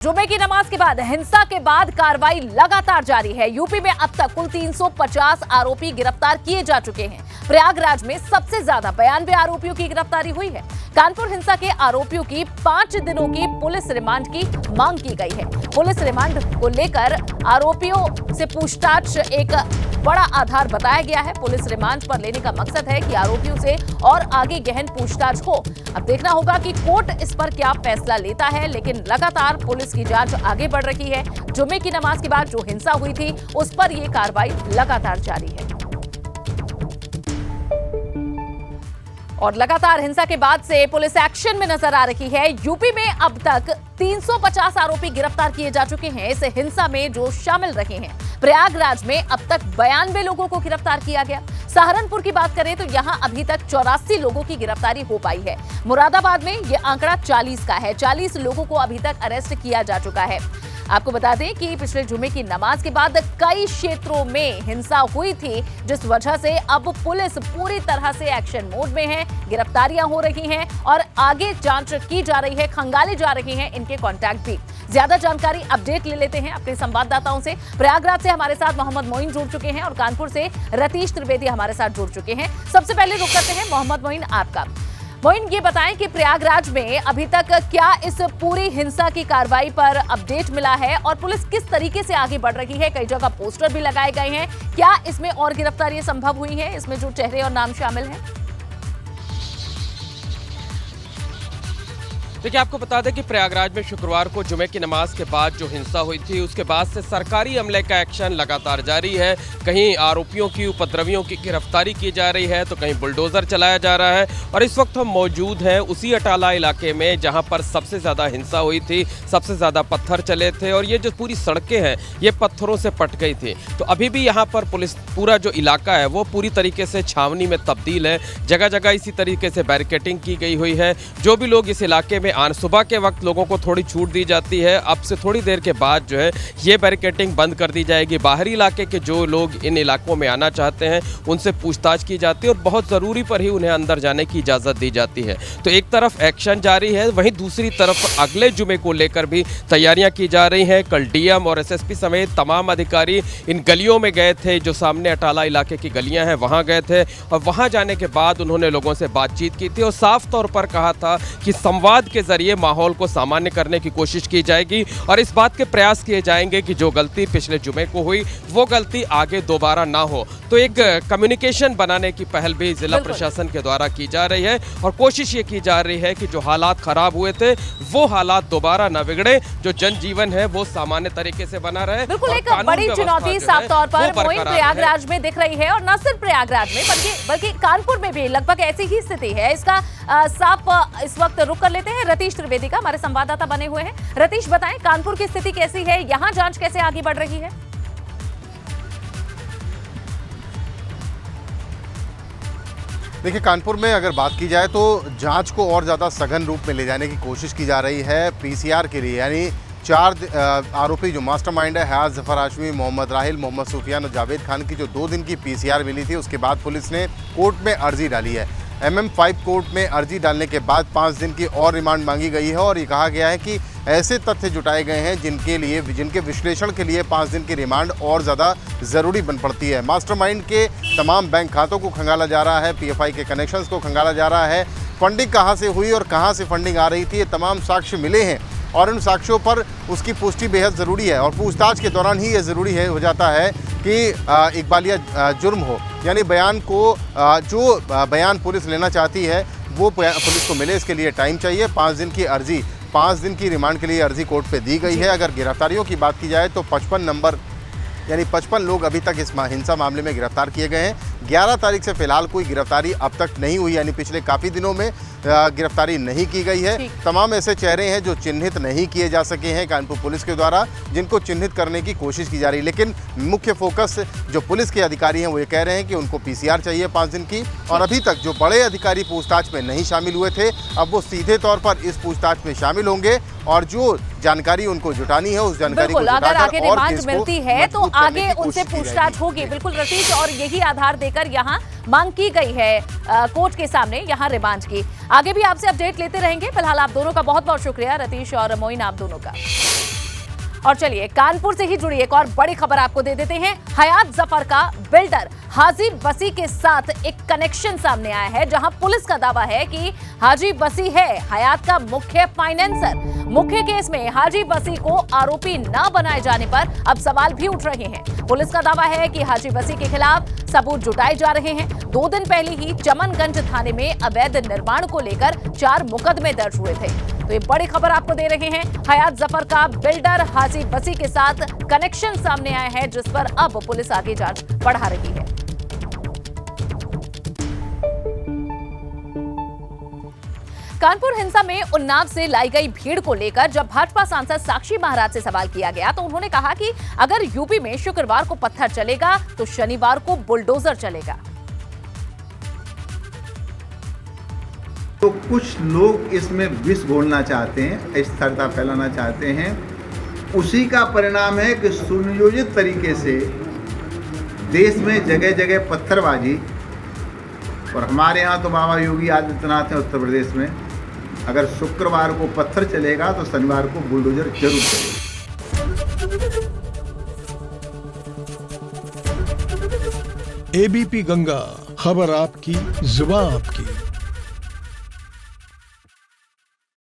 जुमे की नमाज के बाद हिंसा के बाद कार्रवाई लगातार जारी है। यूपी में अब तक कुल 350 आरोपी गिरफ्तार किए जा चुके हैं। प्रयागराज में सबसे ज्यादा 92 आरोपियों की गिरफ्तारी हुई है। कानपुर हिंसा के आरोपियों की 5 दिनों की पुलिस रिमांड की मांग की गई है। पुलिस रिमांड को लेकर आरोपियों से पूछताछ एक बड़ा आधार बताया गया है। पुलिस रिमांड पर लेने का मकसद है कि आरोपियों से और आगे गहन पूछताछ हो। अब देखना होगा कि कोर्ट इस पर क्या फैसला लेता है, लेकिन लगातार पुलिस की जांच आगे बढ़ रही है। जुमे की नमाज के बाद जो हिंसा हुई थी उस पर यह कार्रवाई लगातार जारी है और लगातार हिंसा के बाद से पुलिस एक्शन में नजर आ रही है। यूपी में अब तक 350 आरोपी गिरफ्तार किए जा चुके हैं इस हिंसा में जो शामिल रहे हैं। प्रयागराज में अब तक 92 लोगों को गिरफ्तार किया गया। सहारनपुर की बात करें तो यहां अभी तक 84 लोगों की गिरफ्तारी हो पाई है। मुरादाबाद में यह आंकड़ा 40 का है। 40 लोगों को अभी तक अरेस्ट किया जा चुका है। आपको बता दें कि पिछले जुमे की नमाज के बाद कई क्षेत्रों में हिंसा हुई थी, जिस वजह से अब पुलिस पूरी तरह से एक्शन मोड में है। गिरफ्तारियां हो रही हैं और आगे जांच की जा रही है, खंगाले जा रहे हैं इनके कॉन्टैक्ट भी। ज्यादा जानकारी अपडेट ले लेते हैं अपने संवाददाताओं से। प्रयागराज से हमारे साथ मोहम्मद मोइन जुड़ चुके हैं और कानपुर से रतीश त्रिवेदी हमारे साथ जुड़ चुके हैं। सबसे पहले रुक करते हैं मोहम्मद मोइन आपका। मोइन, ये बताएं कि प्रयागराज में अभी तक क्या इस पूरी हिंसा की कार्रवाई पर अपडेट मिला है और पुलिस किस तरीके से आगे बढ़ रही है? कई जगह पोस्टर भी लगाए गए हैं। क्या इसमें और गिरफ्तारियां संभव हुई हैं, इसमें जो चेहरे और नाम शामिल हैं? देखिए, आपको बता दें कि प्रयागराज में शुक्रवार को जुमे की नमाज के बाद जो हिंसा हुई थी उसके बाद से सरकारी अमले का एक्शन लगातार जारी है। कहीं आरोपियों की, उपद्रवियों की गिरफ्तारी की जा रही है तो कहीं बुलडोजर चलाया जा रहा है। और इस वक्त हम मौजूद हैं उसी अटाला इलाके में जहां पर सबसे ज़्यादा हिंसा हुई थी, सबसे ज़्यादा पत्थर चले थे और ये जो पूरी सड़कें हैं ये पत्थरों से पट गई थी। तो अभी भी यहाँ पर पुलिस, पूरा जो इलाका है वो पूरी तरीके से छावनी में तब्दील है। जगह जगह इसी तरीके से बैरिकेटिंग की गई हुई है। जो भी लोग इस इलाके में सुबह के वक्त लोगों को थोड़ी छूट दी जाती है। अब से थोड़ी देर के बाद जो है ये बैरिकेटिंग बंद कर दी जाएगी। बाहरी इलाके के जो लोग इन इलाकों में आना चाहते हैं उनसे पूछताछ की जाती है और बहुत ज़रूरी पर ही उन्हें अंदर जाने की इजाज़त दी जाती है। तो एक तरफ एक्शन जारी है, वहीं दूसरी तरफ अगले जुमे को लेकर भी तैयारियां की जा रही हैं। कल डीएम और एसएसपी समेत तमाम अधिकारी इन गलियों में गए थे, जो सामने अटाला इलाके की गलियां हैं वहां गए थे और वहां जाने के बाद उन्होंने लोगों से बातचीत की थी और साफ तौर पर कहा था कि संवाद के जरिए माहौल को सामान्य करने की कोशिश की जाएगी और इस बात के प्रयास किए जाएंगे कि जो गलती पिछले जुमे को हुई वो गलती आगे दोबारा ना हो। तो एक कम्युनिकेशन बनाने की पहल भी जिला प्रशासन के द्वारा की जा रही है और कोशिश ये की जा रही है कि जो हालात खराब हुए थे वो हालात दोबारा न बिगड़े, जो जनजीवन है वो सामान्य तरीके से बना रहे। बिल्कुल, एक बड़ी चुनौती साफ तौर पर मोइन प्रयागराज में दिख रही है और न सिर्फ प्रयागराज में बल्कि कानपुर में भी लगभग ऐसी ही स्थिति है। इसका साफ इस वक्त रुक कर लेते हैं रतीश त्रिवेदी का, हमारे संवाददाता बने हुए हैं। रतीश, बताएं कानपुर की स्थिति कैसी है, यहां जांच कैसे आगे बढ़ रही है? देखिए, कानपुर में अगर बात की जाए तो जांच को और ज़्यादा सघन रूप में ले जाने की कोशिश की जा रही है पीसीआर के लिए। यानी 4 आरोपी जो मास्टरमाइंड है, हयात जफर हाशमी, मोहम्मद राहिल, मोहम्मद सुफियान और जावेद खान की जो 2 दिन की पीसीआर मिली थी, उसके बाद पुलिस ने कोर्ट में अर्जी डाली है। MM5 कोर्ट में अर्जी डालने के बाद 5 दिन की और रिमांड मांगी गई है और ये कहा गया है कि ऐसे तथ्य जुटाए गए हैं जिनके विश्लेषण के लिए 5 दिन की रिमांड और ज़्यादा ज़रूरी बन पड़ती है। मास्टरमाइंड के तमाम बैंक खातों को खंगाला जा रहा है, PFI के कनेक्शंस को खंगाला जा रहा है, फंडिंग कहाँ से हुई और कहाँ से फंडिंग आ रही थी, ये तमाम साक्ष्य मिले हैं और उन साक्ष्यों पर उसकी पुष्टि बेहद ज़रूरी है और पूछताछ के दौरान ही ये ज़रूरी है हो जाता है कि इकबालिया जुर्म हो। यानी बयान को जो बयान पुलिस लेना चाहती है वो पुलिस को मिले, इसके लिए टाइम चाहिए। 5 दिन की अर्जी, 5 दिन की रिमांड के लिए अर्जी कोर्ट पे दी गई है। अगर गिरफ्तारियों की बात की जाए तो 55 नंबर यानी 55 लोग अभी तक इस हिंसा मामले में गिरफ्तार किए गए हैं। 11 तारीख से फिलहाल कोई गिरफ्तारी अब तक नहीं हुई, यानी पिछले काफ़ी दिनों में गिरफ्तारी नहीं की गई है। तमाम ऐसे चेहरे हैं जो चिन्हित नहीं किए जा सके हैं कानपुर पुलिस के द्वारा, जिनको चिन्हित करने की कोशिश की जा रही है। लेकिन मुख्य फोकस जो पुलिस के अधिकारी हैं वो ये कह रहे हैं कि उनको पीसीआर चाहिए 5 दिन की और अभी तक जो बड़े अधिकारी पूछताछ में नहीं शामिल हुए थे अब वो सीधे तौर पर इस पूछताछ में शामिल होंगे और जो जानकारी उनको जुटानी है उस जानकारी को बिल्कुल, अगर जुटाकर आगे और रिमांड केस को मिलती है तो मजबूत करने आगे की उनसे कोशिश की पूछताछ जाएगी। होगी। बिल्कुल रतीश, और यही आधार देकर यहाँ मांग की गई है कोर्ट के सामने यहाँ रिमांड की। आगे भी आपसे अपडेट लेते रहेंगे। फिलहाल आप दोनों का बहुत बहुत शुक्रिया, रतीश और मोइन, आप दोनों का। और चलिए कानपुर से ही जुड़ी एक और बड़ी खबर आपको दे देते हैं। हयात जफर का बिल्डर हाजी बसी के साथ एक कनेक्शन सामने आया है, जहां पुलिस का दावा है कि हाजी बसी है हयात का मुख्य फाइनेंसर। मुख्य केस में हाजी बसी को आरोपी न बनाए जाने पर अब सवाल भी उठ रहे हैं। पुलिस का दावा है कि हाजी बसी के खिलाफ सबूत जुटाए जा रहे हैं। 2 दिन पहले ही चमनगंज थाने में अवैध निर्माण को लेकर 4 मुकदमे दर्ज हुए थे। तो ये बड़ी खबर आपको दे रहे हैं। हयात जफर का बिल्डर हाजी बसी के साथ कनेक्शन सामने आया है, जिस पर अब पुलिस आगे जांच बढ़ा रही है। कानपुर हिंसा में उन्नाव से लाई गई भीड़ को लेकर जब भाजपा सांसद साक्षी महाराज से सवाल किया गया तो उन्होंने कहा कि अगर यूपी में शुक्रवार को पत्थर चलेगा तो शनिवार को बुलडोजर चलेगा। तो कुछ लोग इसमें विष घोलना चाहते हैं, अस्थिरता फैलाना चाहते हैं। उसी का परिणाम है कि सुनियोजित तरीके से देश में जगह जगह पत्थरबाजी, और हमारे यहाँ तो बाबा योगी आदित्यनाथ हैं उत्तर प्रदेश में, अगर शुक्रवार को पत्थर चलेगा तो शनिवार को बुलडोजर जरूर चलेगा। एबीपी गंगा, खबर आपकी, जुबान आपकी।